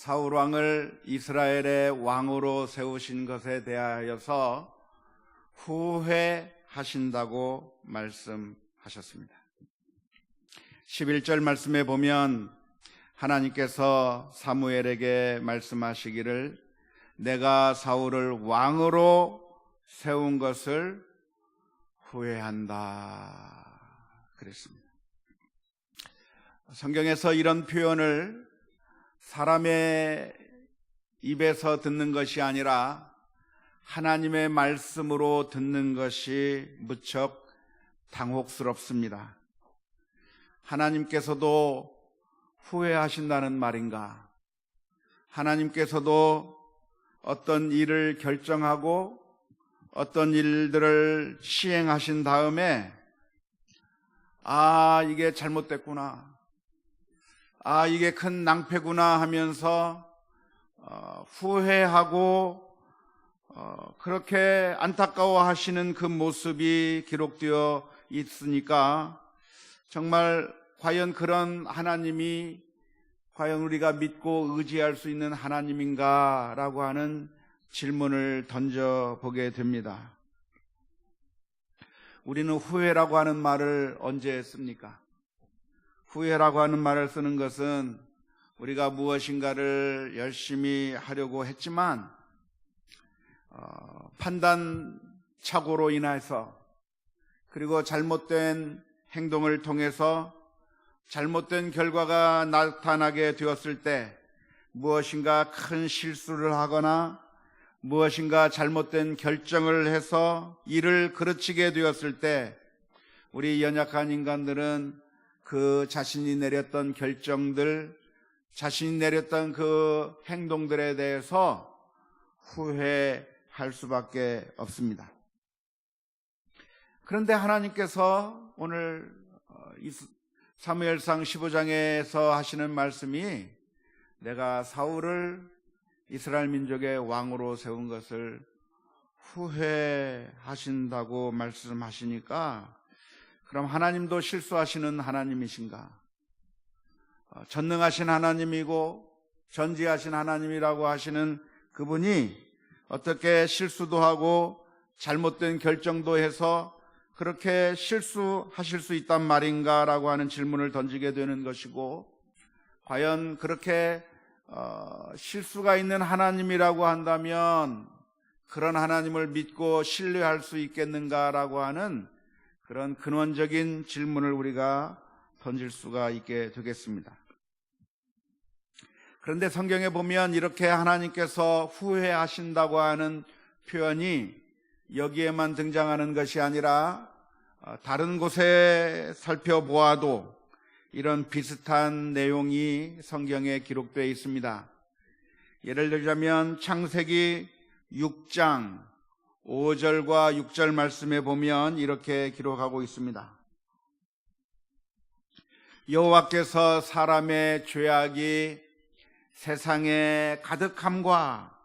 사울 왕을 이스라엘의 왕으로 세우신 것에 대하여서 후회하신다고 말씀하셨습니다. 11절 말씀에 보면 하나님께서 사무엘에게 말씀하시기를 내가 사울을 왕으로 세운 것을 후회한다 그랬습니다. 성경에서 이런 표현을 사람의 입에서 듣는 것이 아니라 하나님의 말씀으로 듣는 것이 무척 당혹스럽습니다. 하나님께서도 후회하신다는 말인가? 하나님께서도 어떤 일을 결정하고 어떤 일들을 시행하신 다음에 이게 잘못됐구나, 이게 큰 낭패구나 하면서 후회하고 그렇게 안타까워하시는 그 모습이 기록되어 있으니까 정말 과연 그런 하나님이 과연 우리가 믿고 의지할 수 있는 하나님인가 라고 하는 질문을 던져보게 됩니다. 우리는 후회라고 하는 말을 언제 씁니까? 후회라고 하는 말을 쓰는 것은 우리가 무엇인가를 열심히 하려고 했지만 판단착오로 인해서 그리고 잘못된 행동을 통해서 잘못된 결과가 나타나게 되었을 때 무엇인가 큰 실수를 하거나 무엇인가 잘못된 결정을 해서 일을 그르치게 되었을 때 우리 연약한 인간들은 그 자신이 내렸던 결정들, 자신이 내렸던 그 행동들에 대해서 후회할 수밖에 없습니다. 그런데 하나님께서 오늘 사무엘상 15장에서 하시는 말씀이 내가 사울을 이스라엘 민족의 왕으로 세운 것을 후회하신다고 말씀하시니까 그럼 하나님도 실수하시는 하나님이신가? 전능하신 하나님이고 전지하신 하나님이라고 하시는 그분이 어떻게 실수도 하고 잘못된 결정도 해서 그렇게 실수하실 수 있단 말인가 라고 하는 질문을 던지게 되는 것이고, 과연 그렇게 실수가 있는 하나님이라고 한다면 그런 하나님을 믿고 신뢰할 수 있겠는가 라고 하는 그런 근원적인 질문을 우리가 던질 수가 있게 되겠습니다. 그런데 성경에 보면 이렇게 하나님께서 후회하신다고 하는 표현이 여기에만 등장하는 것이 아니라 다른 곳에 살펴보아도 이런 비슷한 내용이 성경에 기록되어 있습니다. 예를 들자면 창세기 6장 5절과 6절 말씀에 보면 이렇게 기록하고 있습니다. 여호와께서 사람의 죄악이 세상에 가득함과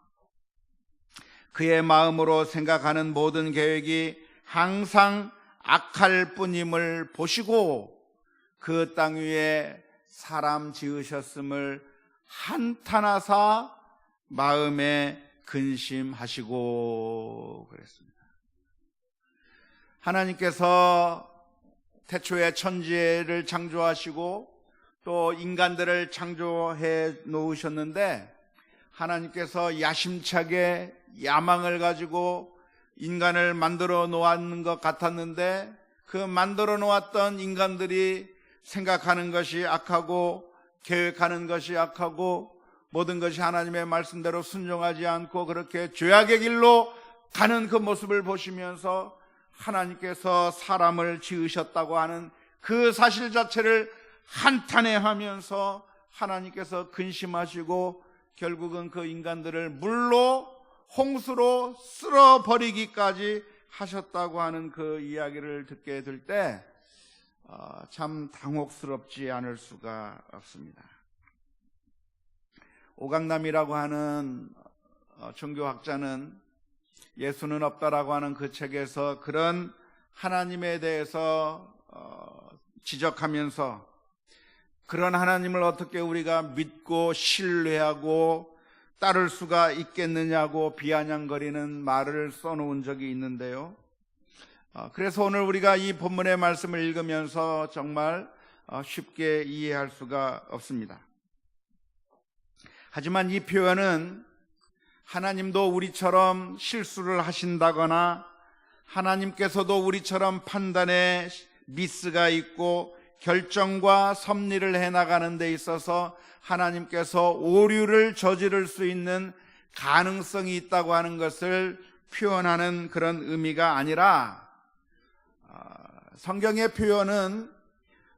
그의 마음으로 생각하는 모든 계획이 항상 악할 뿐임을 보시고 그 땅 위에 사람 지으셨음을 한탄하사 마음에 근심하시고 그랬습니다. 하나님께서 태초에 천지를 창조하시고 또 인간들을 창조해 놓으셨는데 하나님께서 야심차게 야망을 가지고 인간을 만들어 놓았는 것 같았는데 그 만들어 놓았던 인간들이 생각하는 것이 악하고 계획하는 것이 악하고 모든 것이 하나님의 말씀대로 순종하지 않고 그렇게 죄악의 길로 가는 그 모습을 보시면서 하나님께서 사람을 지으셨다고 하는 그 사실 자체를 한탄해하면서 하나님께서 근심하시고 결국은 그 인간들을 물로 홍수로 쓸어버리기까지 하셨다고 하는 그 이야기를 듣게 될 때 참 당혹스럽지 않을 수가 없습니다. 오강남이라고 하는 종교학자는 예수는 없다라고 하는 그 책에서 그런 하나님에 대해서 지적하면서 그런 하나님을 어떻게 우리가 믿고 신뢰하고 따를 수가 있겠느냐고 비아냥거리는 말을 써놓은 적이 있는데요. 그래서 오늘 우리가 이 본문의 말씀을 읽으면서 정말 쉽게 이해할 수가 없습니다. 하지만 이 표현은 하나님도 우리처럼 실수를 하신다거나 하나님께서도 우리처럼 판단에 미스가 있고 결정과 섭리를 해나가는 데 있어서 하나님께서 오류를 저지를 수 있는 가능성이 있다고 하는 것을 표현하는 그런 의미가 아니라, 성경의 표현은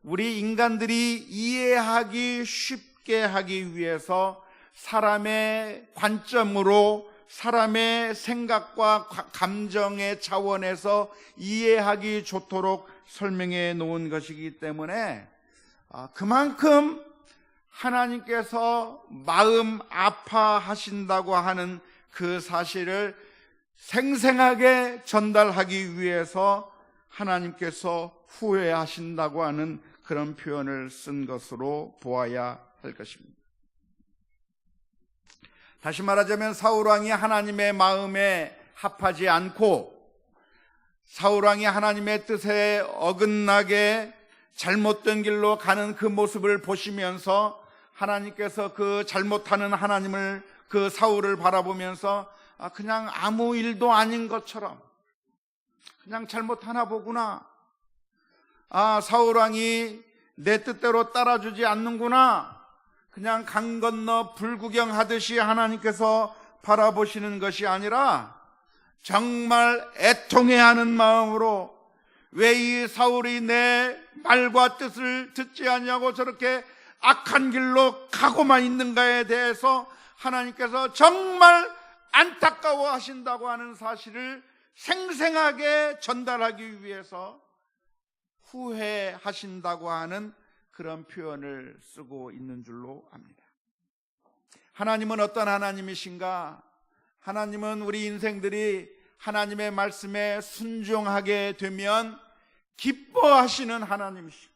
우리 인간들이 이해하기 쉽게 하기 위해서 사람의 관점으로 사람의 생각과 감정의 차원에서 이해하기 좋도록 설명해 놓은 것이기 때문에 그만큼 하나님께서 마음 아파하신다고 하는 그 사실을 생생하게 전달하기 위해서 하나님께서 후회하신다고 하는 그런 표현을 쓴 것으로 보아야 할 것입니다. 다시 말하자면 사울왕이 하나님의 마음에 합하지 않고 사울왕이 하나님의 뜻에 어긋나게 잘못된 길로 가는 그 모습을 보시면서 하나님께서 그 잘못하는 하나님을, 그 사울을 바라보면서 그냥 아무 일도 아닌 것처럼 그냥 잘못하나 보구나, 사울왕이 내 뜻대로 따라주지 않는구나, 그냥 강 건너 불구경하듯이 하나님께서 바라보시는 것이 아니라 정말 애통해하는 마음으로 왜 이 사울이 내 말과 뜻을 듣지 않냐고 저렇게 악한 길로 가고만 있는가에 대해서 하나님께서 정말 안타까워하신다고 하는 사실을 생생하게 전달하기 위해서 후회하신다고 하는 그런 표현을 쓰고 있는 줄로 압니다. 하나님은 어떤 하나님이신가? 하나님은 우리 인생들이 하나님의 말씀에 순종하게 되면 기뻐하시는 하나님이시고,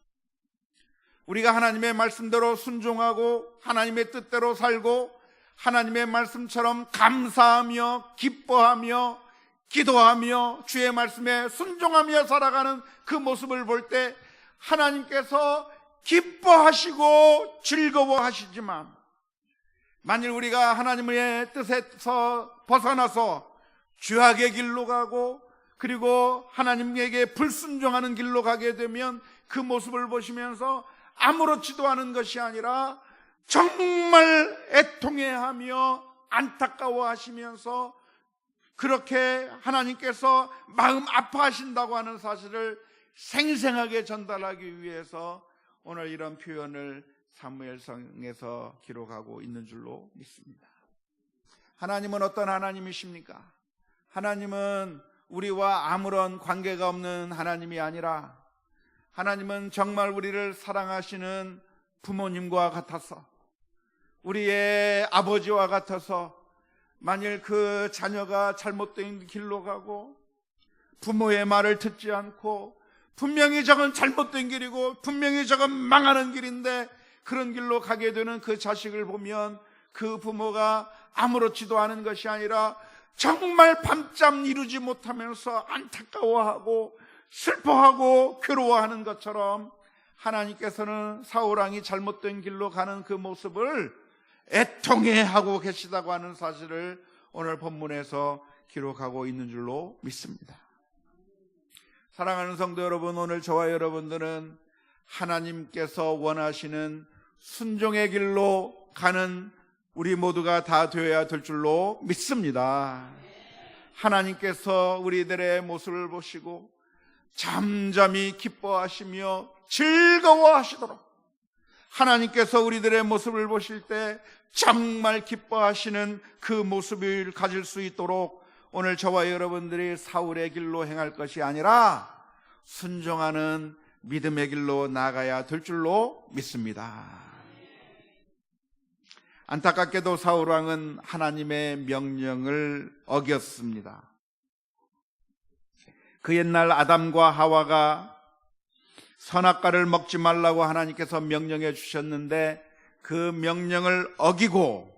우리가 하나님의 말씀대로 순종하고 하나님의 뜻대로 살고 하나님의 말씀처럼 감사하며 기뻐하며 기도하며 주의 말씀에 순종하며 살아가는 그 모습을 볼 때 하나님께서 기뻐하시고 즐거워하시지만, 만일 우리가 하나님의 뜻에서 벗어나서 죄악의 길로 가고 그리고 하나님에게 불순종하는 길로 가게 되면 그 모습을 보시면서 아무렇지도 않은 것이 아니라 정말 애통해하며 안타까워하시면서 그렇게 하나님께서 마음 아파하신다고 하는 사실을 생생하게 전달하기 위해서 오늘 이런 표현을 사무엘상에서 기록하고 있는 줄로 믿습니다. 하나님은 어떤 하나님이십니까? 하나님은 우리와 아무런 관계가 없는 하나님이 아니라 하나님은 정말 우리를 사랑하시는 부모님과 같아서, 우리의 아버지와 같아서 만일 그 자녀가 잘못된 길로 가고 부모의 말을 듣지 않고 분명히 저건 잘못된 길이고 분명히 저건 망하는 길인데 그런 길로 가게 되는 그 자식을 보면 그 부모가 아무렇지도 않은 것이 아니라 정말 밤잠 이루지 못하면서 안타까워하고 슬퍼하고 괴로워하는 것처럼 하나님께서는 사울왕이 잘못된 길로 가는 그 모습을 애통해하고 계시다고 하는 사실을 오늘 본문에서 기록하고 있는 줄로 믿습니다. 사랑하는 성도 여러분, 오늘 저와 여러분들은 하나님께서 원하시는 순종의 길로 가는 우리 모두가 다 되어야 될 줄로 믿습니다. 하나님께서 우리들의 모습을 보시고 잠잠히 기뻐하시며 즐거워하시도록, 하나님께서 우리들의 모습을 보실 때 정말 기뻐하시는 그 모습을 가질 수 있도록 오늘 저와 여러분들이 사울의 길로 행할 것이 아니라 순종하는 믿음의 길로 나가야 될 줄로 믿습니다. 안타깝게도 사울왕은 하나님의 명령을 어겼습니다. 그 옛날 아담과 하와가 선악과를 먹지 말라고 하나님께서 명령해 주셨는데 그 명령을 어기고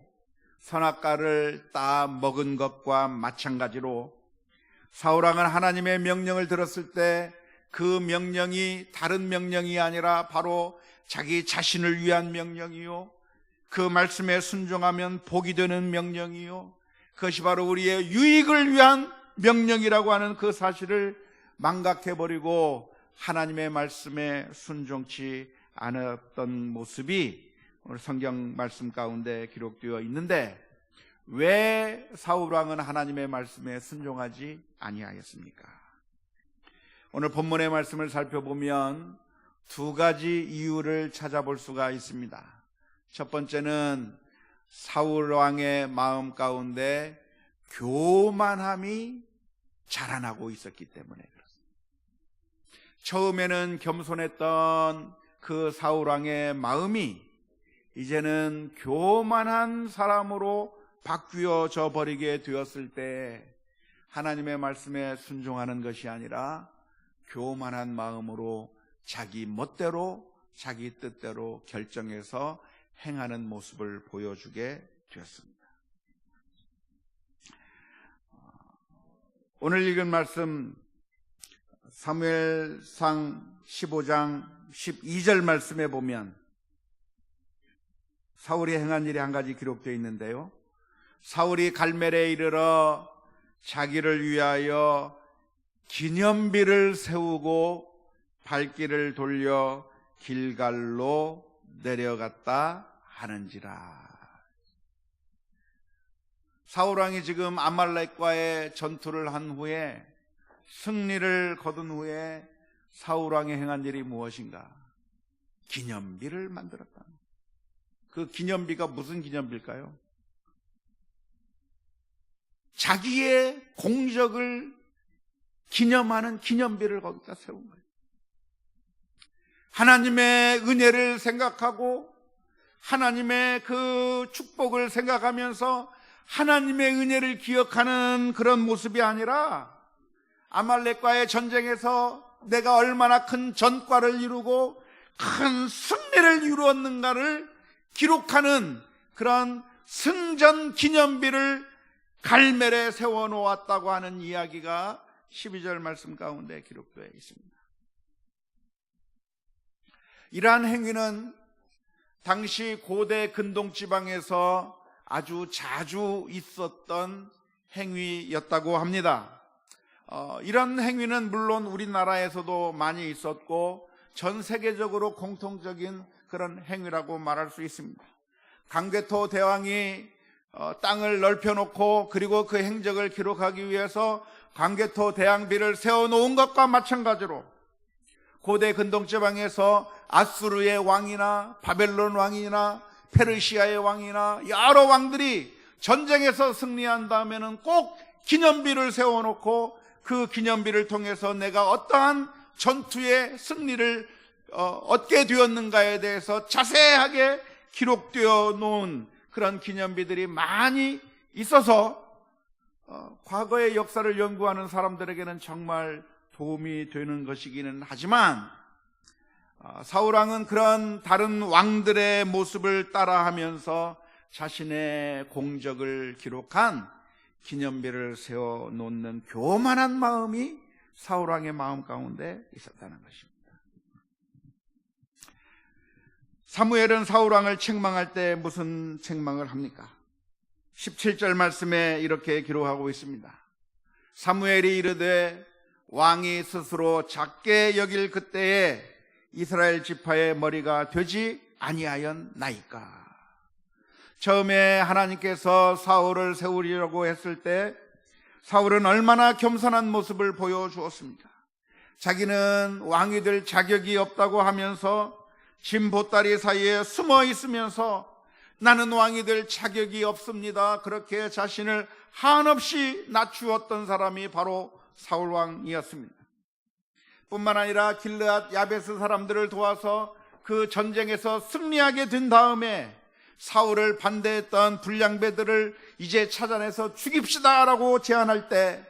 선악과를 따 먹은 것과 마찬가지로 사울왕은 하나님의 명령을 들었을 때 그 명령이 다른 명령이 아니라 바로 자기 자신을 위한 명령이요, 그 말씀에 순종하면 복이 되는 명령이요, 그것이 바로 우리의 유익을 위한 명령이라고 하는 그 사실을 망각해버리고 하나님의 말씀에 순종치 않았던 모습이 오늘 성경 말씀 가운데 기록되어 있는데, 왜 사울왕은 하나님의 말씀에 순종하지 아니하였습니까? 오늘 본문의 말씀을 살펴보면 두 가지 이유를 찾아볼 수가 있습니다. 첫 번째는 사울왕의 마음 가운데 교만함이 자라나고 있었기 때문에 그렇습니다. 처음에는 겸손했던 그 사울왕의 마음이 이제는 교만한 사람으로 바뀌어져 버리게 되었을 때 하나님의 말씀에 순종하는 것이 아니라 교만한 마음으로 자기 멋대로 자기 뜻대로 결정해서 행하는 모습을 보여주게 되었습니다. 오늘 읽은 말씀 사무엘상 15장 12절 말씀에 보면 사울이 행한 일이 한 가지 기록되어 있는데요, 사울이 갈멜에 이르러 자기를 위하여 기념비를 세우고 발길을 돌려 길갈로 내려갔다 하는지라. 사울왕이 지금 아말렉과의 전투를 한 후에, 승리를 거둔 후에 사울왕이 행한 일이 무엇인가? 기념비를 만들었다. 그 기념비가 무슨 기념비일까요? 자기의 공적을 기념하는 기념비를 거기다 세운 거예요. 하나님의 은혜를 생각하고 하나님의 그 축복을 생각하면서 하나님의 은혜를 기억하는 그런 모습이 아니라 아말렉과의 전쟁에서 내가 얼마나 큰 전과를 이루고 큰 승리를 이루었는가를 기록하는 그런 승전 기념비를 갈멜에 세워놓았다고 하는 이야기가 12절 말씀 가운데 기록되어 있습니다. 이러한 행위는 당시 고대 근동지방에서 아주 자주 있었던 행위였다고 합니다. 이런 행위는 물론 우리나라에서도 많이 있었고 전 세계적으로 공통적인 그런 행위라고 말할 수 있습니다. 강개토 대왕이 땅을 넓혀놓고 그리고 그 행적을 기록하기 위해서 강개토 대왕비를 세워놓은 것과 마찬가지로 고대 근동지방에서 아수르의 왕이나 바벨론 왕이나 페르시아의 왕이나 여러 왕들이 전쟁에서 승리한 다음에는 꼭 기념비를 세워놓고 그 기념비를 통해서 내가 어떠한 전투의 승리를 얻게 되었는가에 대해서 자세하게 기록되어 놓은 그런 기념비들이 많이 있어서 과거의 역사를 연구하는 사람들에게는 정말 도움이 되는 것이기는 하지만, 사울왕은 그런 다른 왕들의 모습을 따라하면서 자신의 공적을 기록한 기념비를 세워놓는 교만한 마음이 사울왕의 마음 가운데 있었다는 것입니다. 사무엘은 사울왕을 책망할 때 무슨 책망을 합니까? 17절 말씀에 이렇게 기록하고 있습니다. 사무엘이 이르되 왕이 스스로 작게 여길 그때에 이스라엘 지파의 머리가 되지 아니하였나이까. 처음에 하나님께서 사울을 세우려고 했을 때 사울은 얼마나 겸손한 모습을 보여주었습니다. 자기는 왕이 될 자격이 없다고 하면서 진 보따리 사이에 숨어 있으면서 나는 왕이 될 자격이 없습니다, 그렇게 자신을 한없이 낮추었던 사람이 바로 사울왕이었습니다. 뿐만 아니라 길르앗 야베스 사람들을 도와서 그 전쟁에서 승리하게 된 다음에 사울을 반대했던 불량배들을 이제 찾아내서 죽입시다 라고 제안할 때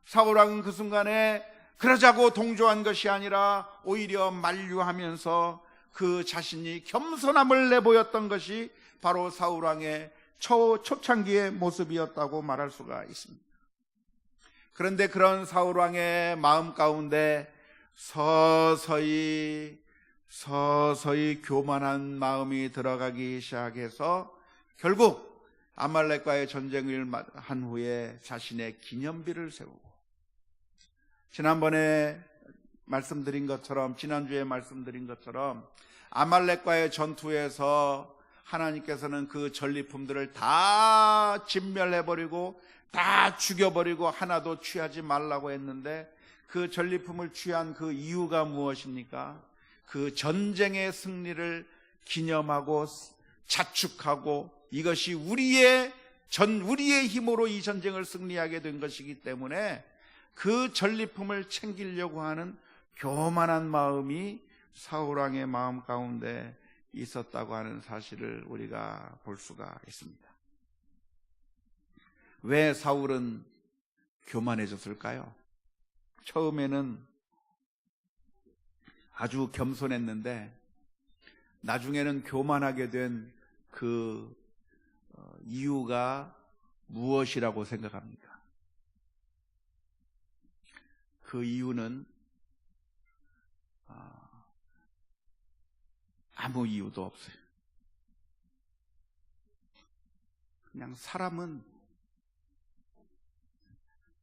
사울왕은 그 순간에 그러자고 동조한 것이 아니라 오히려 만류하면서 그 자신이 겸손함을 내보였던 것이 바로 사울왕의 초창기의 모습이었다고 말할 수가 있습니다. 그런데 그런 사울왕의 마음 가운데 서서히 교만한 마음이 들어가기 시작해서 결국 아말렉과의 전쟁을 한 후에 자신의 기념비를 세우고, 지난주에 말씀드린 것처럼 아말렉과의 전투에서 하나님께서는 그 전리품들을 다 진멸해버리고 다 죽여버리고 하나도 취하지 말라고 했는데, 그 전리품을 취한 그 이유가 무엇입니까? 그 전쟁의 승리를 기념하고 자축하고 이것이 우리의 힘으로 이 전쟁을 승리하게 된 것이기 때문에 그 전리품을 챙기려고 하는 교만한 마음이 사울왕의 마음 가운데 있었다고 하는 사실을 우리가 볼 수가 있습니다. 왜 사울은 교만해졌을까요? 처음에는 아주 겸손했는데 나중에는 교만하게 된 그 이유가 무엇이라고 생각합니까? 그 이유는 아무 이유도 없어요. 그냥 사람은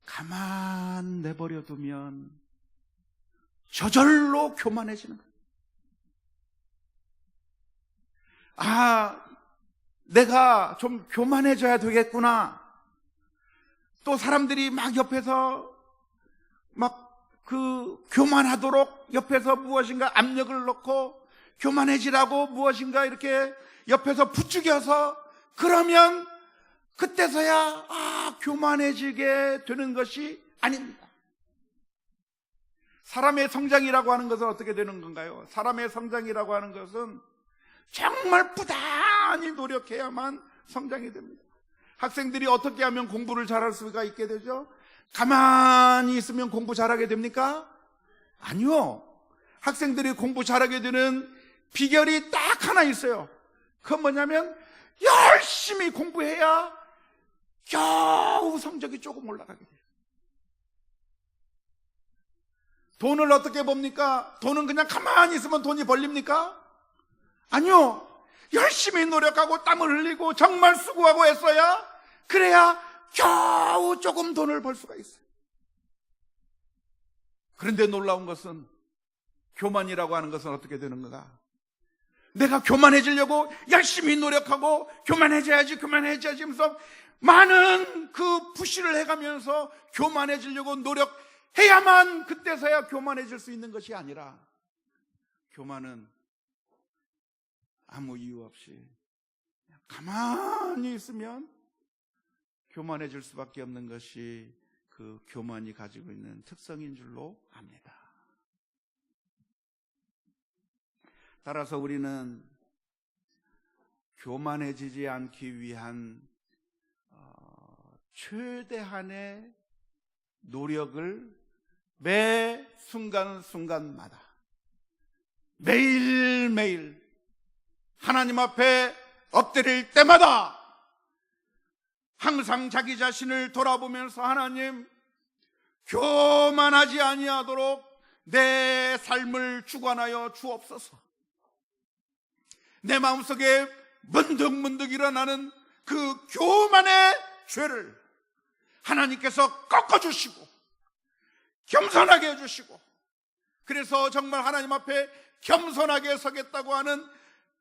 가만 내버려 두면 저절로 교만해지는 거예요. 내가 좀 교만해져야 되겠구나. 또 사람들이 막 옆에서 교만하도록 옆에서 무엇인가 압력을 넣고 교만해지라고 무엇인가 이렇게 옆에서 부추겨서, 그러면 그때서야 교만해지게 되는 것이 아닙니다. 사람의 성장이라고 하는 것은 어떻게 되는 건가요? 사람의 성장이라고 하는 것은 정말 부단히 노력해야만 성장이 됩니다. 학생들이 어떻게 하면 공부를 잘할 수가 있게 되죠? 가만히 있으면 공부 잘하게 됩니까? 아니요. 학생들이 공부 잘하게 되는 비결이 딱 하나 있어요. 그건 뭐냐면 열심히 공부해야 겨우 성적이 조금 올라가게 돼요. 돈을 어떻게 봅니까? 돈은 그냥 가만히 있으면 돈이 벌립니까? 아니요. 열심히 노력하고 땀을 흘리고 정말 수고하고 했어야, 그래야 겨우 조금 돈을 벌 수가 있어요. 그런데 놀라운 것은, 교만이라고 하는 것은 어떻게 되는가? 내가 교만해지려고 열심히 노력하고 교만해져야지 하면서 많은 그 푸시를 해가면서 교만해지려고 노력해야만 그때서야 교만해질 수 있는 것이 아니라, 교만은 아무 이유 없이 가만히 있으면 교만해질 수밖에 없는 것이 그 교만이 가지고 있는 특성인 줄로 압니다. 따라서 우리는 교만해지지 않기 위한 최대한의 노력을 매 순간순간마다 매일매일 하나님 앞에 엎드릴 때마다 항상 자기 자신을 돌아보면서, 하나님, 교만하지 아니하도록 내 삶을 주관하여 주옵소서. 내 마음속에 문득문득 일어나는 그 교만의 죄를 하나님께서 꺾어주시고 겸손하게 해주시고, 그래서 정말 하나님 앞에 겸손하게 서겠다고 하는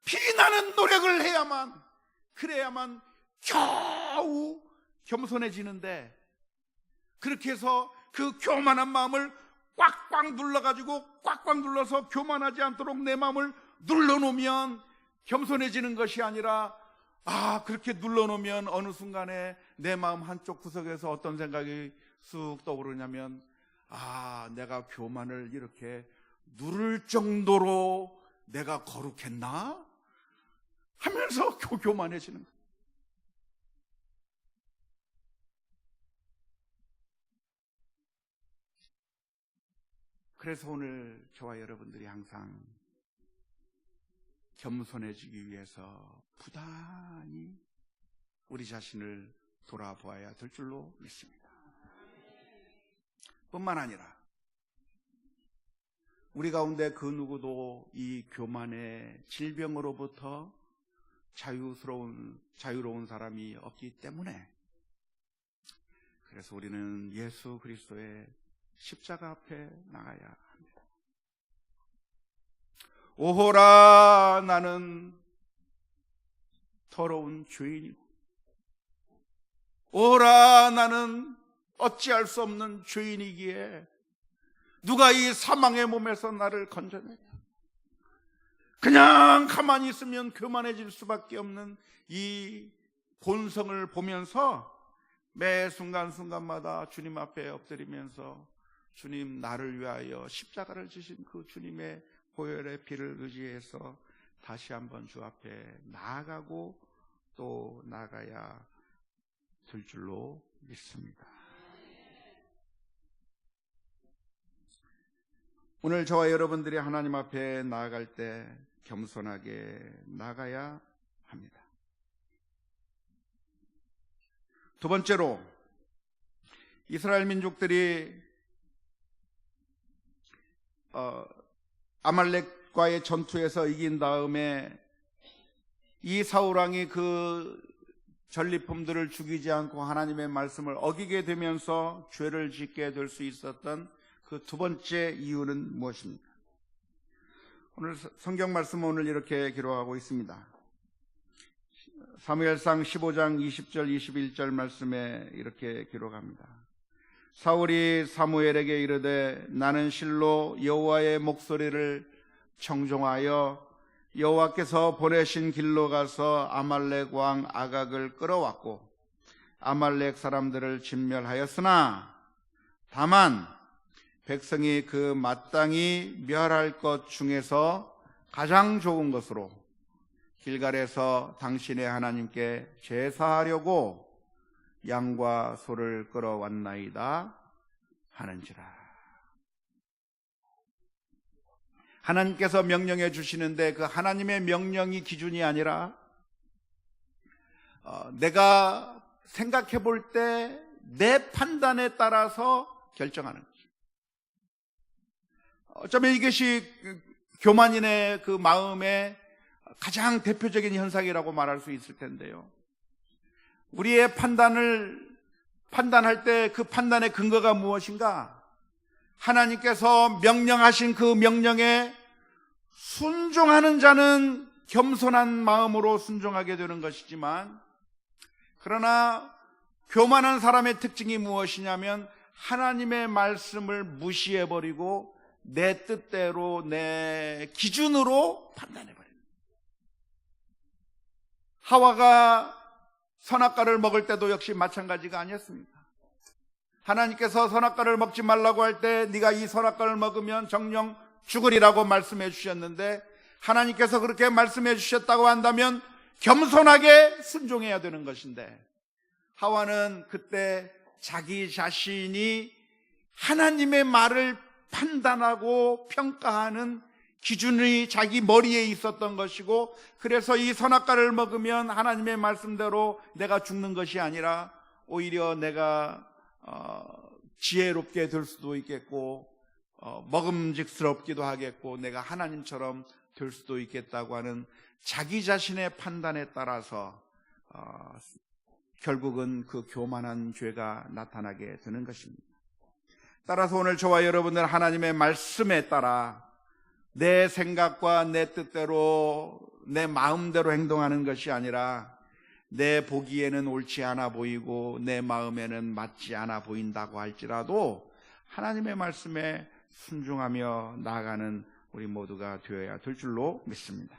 피나는 노력을 해야만, 그래야만 겨우 겸손해지는데, 그렇게 해서 그 교만한 마음을 꽉꽉 눌러서 교만하지 않도록 내 마음을 눌러놓으면 겸손해지는 것이 아니라, 그렇게 눌러놓으면 어느 순간에 내 마음 한쪽 구석에서 어떤 생각이 쑥 떠오르냐면, 내가 교만을 이렇게 누를 정도로 내가 거룩했나? 하면서 교만해지는 거예요. 그래서 오늘 저와 여러분들이 항상 겸손해지기 위해서 부단히 우리 자신을 돌아보아야 될 줄로 믿습니다. 뿐만 아니라 우리 가운데 그 누구도 이 교만의 질병으로부터 자유로운 사람이 없기 때문에, 그래서 우리는 예수 그리스도의 십자가 앞에 나가야 합니다. 오호라, 나는 더러운 죄인이고, 오호라, 나는 어찌할 수 없는 죄인이기에 누가 이 사망의 몸에서 나를 건져내냐. 그냥 가만히 있으면 교만해질 수밖에 없는 이 본성을 보면서 매 순간순간마다 주님 앞에 엎드리면서 주님, 나를 위하여 십자가를 지신 그 주님의 보혈의 피를 의지해서 다시 한번 주 앞에 나아가고 또 나가야 될 줄로 믿습니다. 오늘 저와 여러분들이 하나님 앞에 나아갈 때 겸손하게 나가야 합니다. 두 번째로, 이스라엘 민족들이 아말렉과의 전투에서 이긴 다음에 이 사울왕이 그 전리품들을 죽이지 않고 하나님의 말씀을 어기게 되면서 죄를 짓게 될 수 있었던 그 두 번째 이유는 무엇입니까? 오늘 성경 말씀은 오늘 이렇게 기록하고 있습니다. 사무엘상 15장 20절 21절 말씀에 이렇게 기록합니다. 사울이 사무엘에게 이르되, 나는 실로 여호와의 목소리를 청종하여 여호와께서 보내신 길로 가서 아말렉 왕 아각을 끌어왔고 아말렉 사람들을 진멸하였으나 다만 백성이 그 마땅히 멸할 것 중에서 가장 좋은 것으로 길갈에서 당신의 하나님께 제사하려고 양과 소를 끌어왔나이다 하는지라. 하나님께서 명령해 주시는데 그 하나님의 명령이 기준이 아니라 내가 생각해 볼 때 내 판단에 따라서 결정하는 거죠. 어쩌면 이것이 교만인의 그 마음의 가장 대표적인 현상이라고 말할 수 있을 텐데요. 우리의 판단할 때 그 판단의 근거가 무엇인가? 하나님께서 명령하신 그 명령에 순종하는 자는 겸손한 마음으로 순종하게 되는 것이지만, 그러나 교만한 사람의 특징이 무엇이냐면 하나님의 말씀을 무시해버리고 내 뜻대로 내 기준으로 판단해버립니다. 하와가 선악과를 먹을 때도 역시 마찬가지가 아니었습니까? 하나님께서 선악과를 먹지 말라고 할 때 네가 이 선악과를 먹으면 정령 죽으리라고 말씀해 주셨는데, 하나님께서 그렇게 말씀해 주셨다고 한다면 겸손하게 순종해야 되는 것인데, 하와는 그때 자기 자신이 하나님의 말을 판단하고 평가하는 기준이 자기 머리에 있었던 것이고, 그래서 이 선악과를 먹으면 하나님의 말씀대로 내가 죽는 것이 아니라 오히려 내가 지혜롭게 될 수도 있겠고 먹음직스럽기도 하겠고 내가 하나님처럼 될 수도 있겠다고 하는 자기 자신의 판단에 따라서 결국은 그 교만한 죄가 나타나게 되는 것입니다. 따라서 오늘 저와 여러분들 하나님의 말씀에 따라 내 생각과 내 뜻대로 내 마음대로 행동하는 것이 아니라 내 보기에는 옳지 않아 보이고 내 마음에는 맞지 않아 보인다고 할지라도 하나님의 말씀에 순종하며 나아가는 우리 모두가 되어야 될 줄로 믿습니다.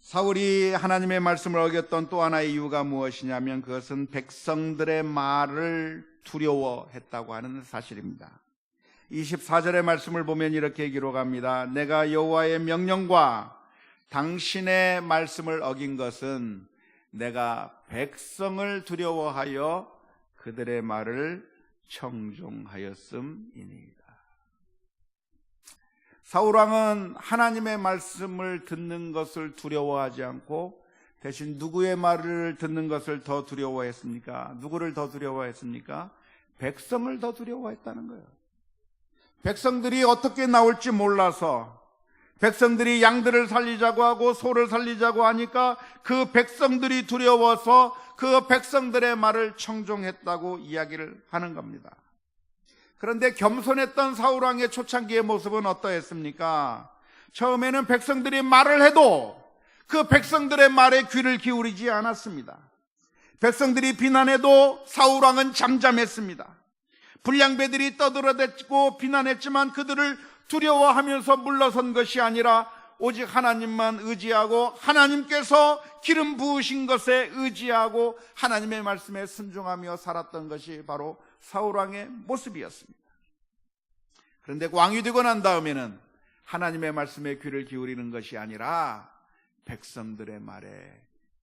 사울이 하나님의 말씀을 어겼던 또 하나의 이유가 무엇이냐면 그것은 백성들의 말을 두려워했다고 하는 사실입니다. 24절의 말씀을 보면 이렇게 기록합니다. 내가 여호와의 명령과 당신의 말씀을 어긴 것은 내가 백성을 두려워하여 그들의 말을 청종하였음이니이다. 사울왕은 하나님의 말씀을 듣는 것을 두려워하지 않고 대신 누구의 말을 듣는 것을 더 두려워했습니까? 누구를 더 두려워했습니까? 백성을 더 두려워했다는 거예요. 백성들이 어떻게 나올지 몰라서, 백성들이 양들을 살리자고 하고 소를 살리자고 하니까 그 백성들이 두려워서 그 백성들의 말을 청종했다고 이야기를 하는 겁니다. 그런데 겸손했던 사울왕의 초창기의 모습은 어떠했습니까? 처음에는 백성들이 말을 해도 그 백성들의 말에 귀를 기울이지 않았습니다. 백성들이 비난해도 사울왕은 잠잠했습니다. 불량배들이 떠들어댔고 비난했지만 그들을 두려워하면서 물러선 것이 아니라 오직 하나님만 의지하고 하나님께서 기름 부으신 것에 의지하고 하나님의 말씀에 순종하며 살았던 것이 바로 사울왕의 모습이었습니다. 그런데 왕이 되고 난 다음에는 하나님의 말씀에 귀를 기울이는 것이 아니라 백성들의 말에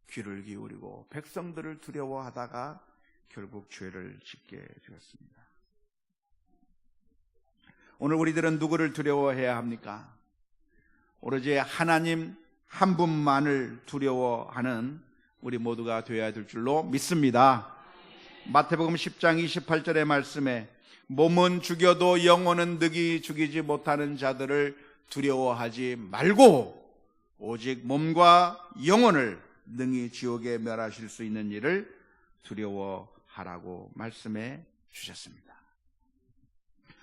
귀를 기울이고 백성들을 두려워하다가 결국 죄를 짓게 되었습니다. 오늘 우리들은 누구를 두려워해야 합니까? 오로지 하나님 한 분만을 두려워하는 우리 모두가 되어야 될 줄로 믿습니다. 마태복음 10장 28절의 말씀에 몸은 죽여도 영혼은 능히 죽이지 못하는 자들을 두려워하지 말고 오직 몸과 영혼을 능히 지옥에 멸하실 수 있는 일을 두려워하라고 말씀해 주셨습니다.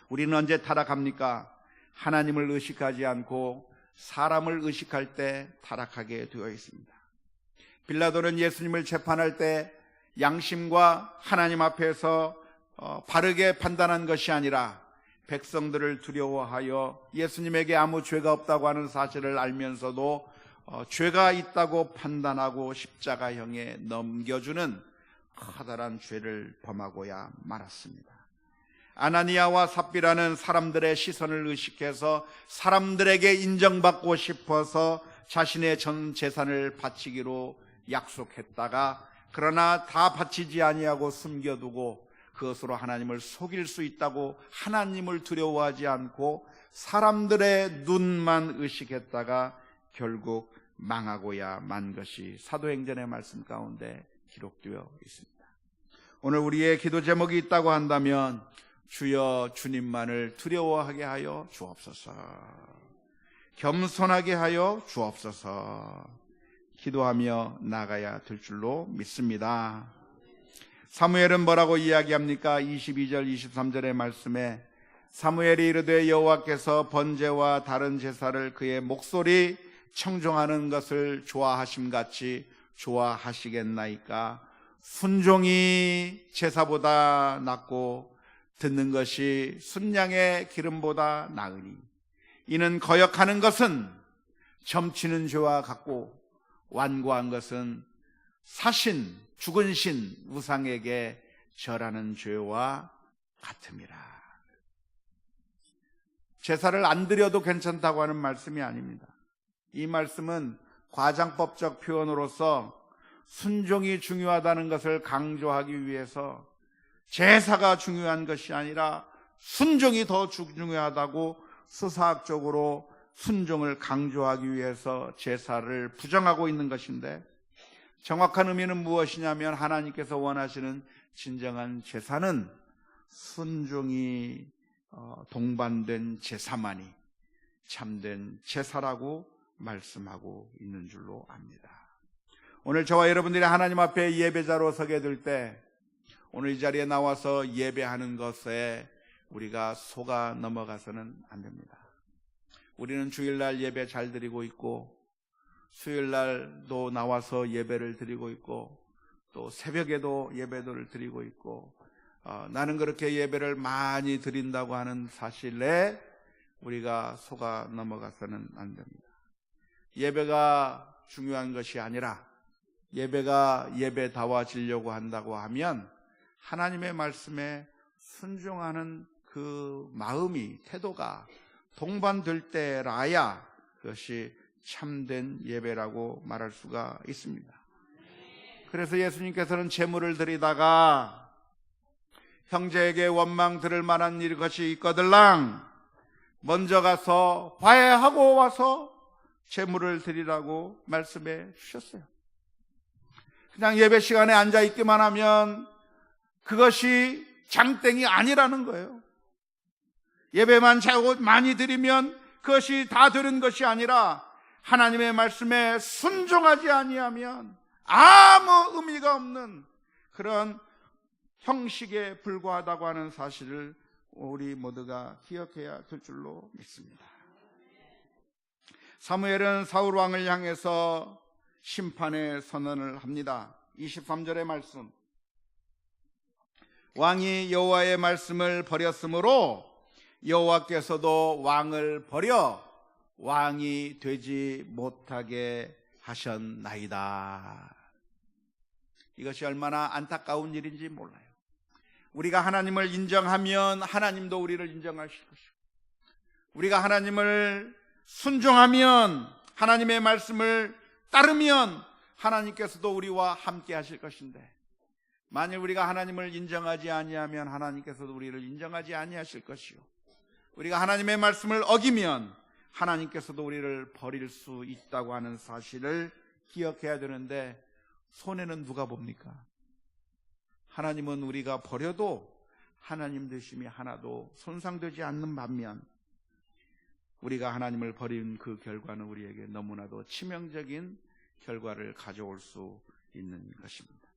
우리는 언제 타락합니까? 하나님을 의식하지 않고 사람을 의식할 때 타락하게 되어 있습니다. 빌라도는 예수님을 재판할 때 양심과 하나님 앞에서 바르게 판단한 것이 아니라 백성들을 두려워하여 예수님에게 아무 죄가 없다고 하는 사실을 알면서도 죄가 있다고 판단하고 십자가형에 넘겨주는 커다란 죄를 범하고야 말았습니다. 아나니아와 삽비라는 사람들의 시선을 의식해서 사람들에게 인정받고 싶어서 자신의 전 재산을 바치기로 약속했다가 그러나 다 바치지 아니하고 숨겨두고 그것으로 하나님을 속일 수 있다고 하나님을 두려워하지 않고 사람들의 눈만 의식했다가 결국 망하고야 만 것이 사도행전의 말씀 가운데 기록되어 있습니다. 오늘 우리의 기도 제목이 있다고 한다면 주여 주님만을 두려워하게 하여 주옵소서, 겸손하게 하여 주옵소서 기도하며 나가야 될 줄로 믿습니다. 사무엘은 뭐라고 이야기합니까? 22절 23절의 말씀에 사무엘이 이르되 여호와께서 번제와 다른 제사를 그의 목소리 청종하는 것을 좋아하심같이 좋아하시겠나이까? 순종이 제사보다 낫고 듣는 것이 순양의 기름보다 나으니 이는 거역하는 것은 점치는 죄와 같고 완고한 것은 사신 죽은 신 우상에게 절하는 죄와 같음이라. 제사를 안 드려도 괜찮다고 하는 말씀이 아닙니다. 이 말씀은 과장법적 표현으로서 순종이 중요하다는 것을 강조하기 위해서 제사가 중요한 것이 아니라 순종이 더 중요하다고 수사학적으로 순종을 강조하기 위해서 제사를 부정하고 있는 것인데, 정확한 의미는 무엇이냐면 하나님께서 원하시는 진정한 제사는 순종이 동반된 제사만이 참된 제사라고 말씀하고 있는 줄로 압니다. 오늘 저와 여러분들이 하나님 앞에 예배자로 서게 될 때 오늘 이 자리에 나와서 예배하는 것에 우리가 속아 넘어가서는 안 됩니다. 우리는 주일날 예배 잘 드리고 있고 수요일날도 나와서 예배를 드리고 있고 또 새벽에도 예배를 드리고 있고 나는 그렇게 예배를 많이 드린다고 하는 사실에 우리가 속아 넘어가서는 안 됩니다. 예배가 중요한 것이 아니라 예배가 예배다워지려고 한다고 하면 하나님의 말씀에 순종하는 그 마음이, 태도가 동반될 때라야 그것이 참된 예배라고 말할 수가 있습니다. 그래서 예수님께서는 제물을 드리다가 형제에게 원망 들을 만한 일 것이 있거들랑 먼저 가서 화해하고 와서 제물을 드리라고 말씀해 주셨어요. 그냥 예배 시간에 앉아 있기만 하면 그것이 장땡이 아니라는 거예요. 예배만 자고 많이 드리면 그것이 다 되는 것이 아니라 하나님의 말씀에 순종하지 아니하면 아무 의미가 없는 그런 형식에 불과하다고 하는 사실을 우리 모두가 기억해야 될 줄로 믿습니다. 사무엘은 사울 왕을 향해서 심판의 선언을 합니다. 23절의 말씀. 왕이 여호와의 말씀을 버렸으므로 여호와께서도 왕을 버려 왕이 되지 못하게 하셨나이다. 이것이 얼마나 안타까운 일인지 몰라요. 우리가 하나님을 인정하면 하나님도 우리를 인정하실 것이고, 우리가 하나님을 순종하면, 하나님의 말씀을 따르면 하나님께서도 우리와 함께 하실 것인데, 만일 우리가 하나님을 인정하지 아니하면 하나님께서도 우리를 인정하지 아니하실 것이요, 우리가 하나님의 말씀을 어기면 하나님께서도 우리를 버릴 수 있다고 하는 사실을 기억해야 되는데, 손해는 누가 봅니까? 하나님은 우리가 버려도 하나님 되심이 하나도 손상되지 않는 반면, 우리가 하나님을 버린 그 결과는 우리에게 너무나도 치명적인 결과를 가져올 수 있는 것입니다.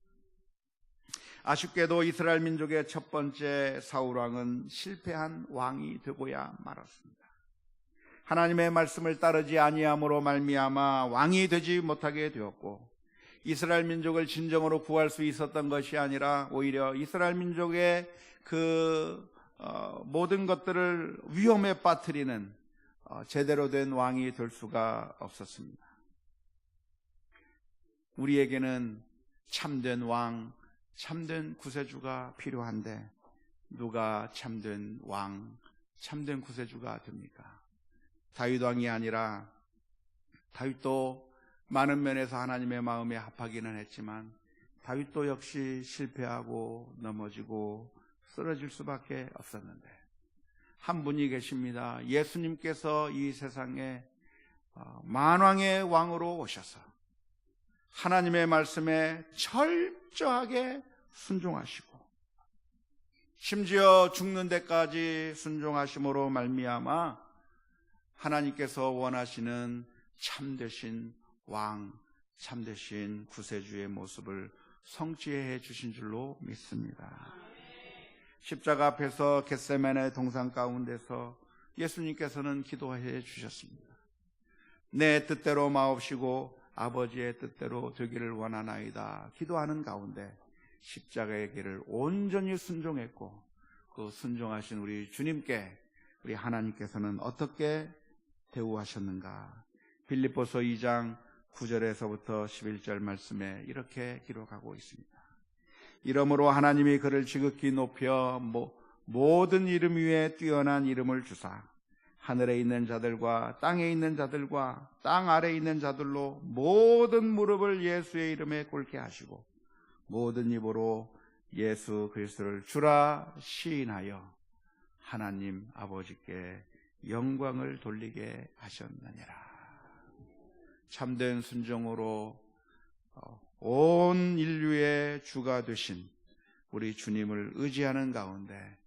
아쉽게도 이스라엘 민족의 첫 번째 사울왕은 실패한 왕이 되고야 말았습니다. 하나님의 말씀을 따르지 아니함으로 말미암아 왕이 되지 못하게 되었고, 이스라엘 민족을 진정으로 구할 수 있었던 것이 아니라 오히려 이스라엘 민족의 그 모든 것들을 위험에 빠뜨리는 제대로 된 왕이 될 수가 없었습니다. 우리에게는 참된 왕, 참된 구세주가 필요한데 누가 참된 왕, 참된 구세주가 됩니까? 다윗 왕이 아니라, 다윗도 많은 면에서 하나님의 마음에 합하기는 했지만 다윗도 역시 실패하고 넘어지고 쓰러질 수밖에 없었는데, 한 분이 계십니다. 예수님께서 이 세상에 만왕의 왕으로 오셔서 하나님의 말씀에 철저하게 순종하시고, 심지어 죽는 데까지 순종하심으로 말미암아 하나님께서 원하시는 참되신 왕, 참되신 구세주의 모습을 성취해 주신 줄로 믿습니다. 십자가 앞에서 겟세마네 동산 가운데서 예수님께서는 기도해 주셨습니다. 내 뜻대로 마옵시고 아버지의 뜻대로 되기를 원하나이다 기도하는 가운데 십자가의 길을 온전히 순종했고, 그 순종하신 우리 주님께 우리 하나님께서는 어떻게 대우하셨는가? 빌립보서 2장 9절에서부터 11절 말씀에 이렇게 기록하고 있습니다. 이러므로 하나님이 그를 지극히 높여 모든 이름 위에 뛰어난 이름을 주사 하늘에 있는 자들과 땅에 있는 자들과 땅 아래에 있는 자들로 모든 무릎을 예수의 이름에 꿇게 하시고 모든 입으로 예수 그리스도를 주라 시인하여 하나님 아버지께 영광을 돌리게 하셨느니라. 참된 순종으로 온 인류의 주가 되신 우리 주님을 의지하는 가운데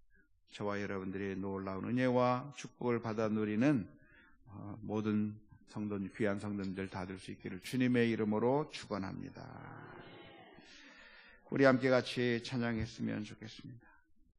저와 여러분들이 놀라운 은혜와 축복을 받아 누리는 모든 성도님, 귀한 성도님들 다 될 수 있기를 주님의 이름으로 축원합니다. 우리 함께 같이 찬양했으면 좋겠습니다.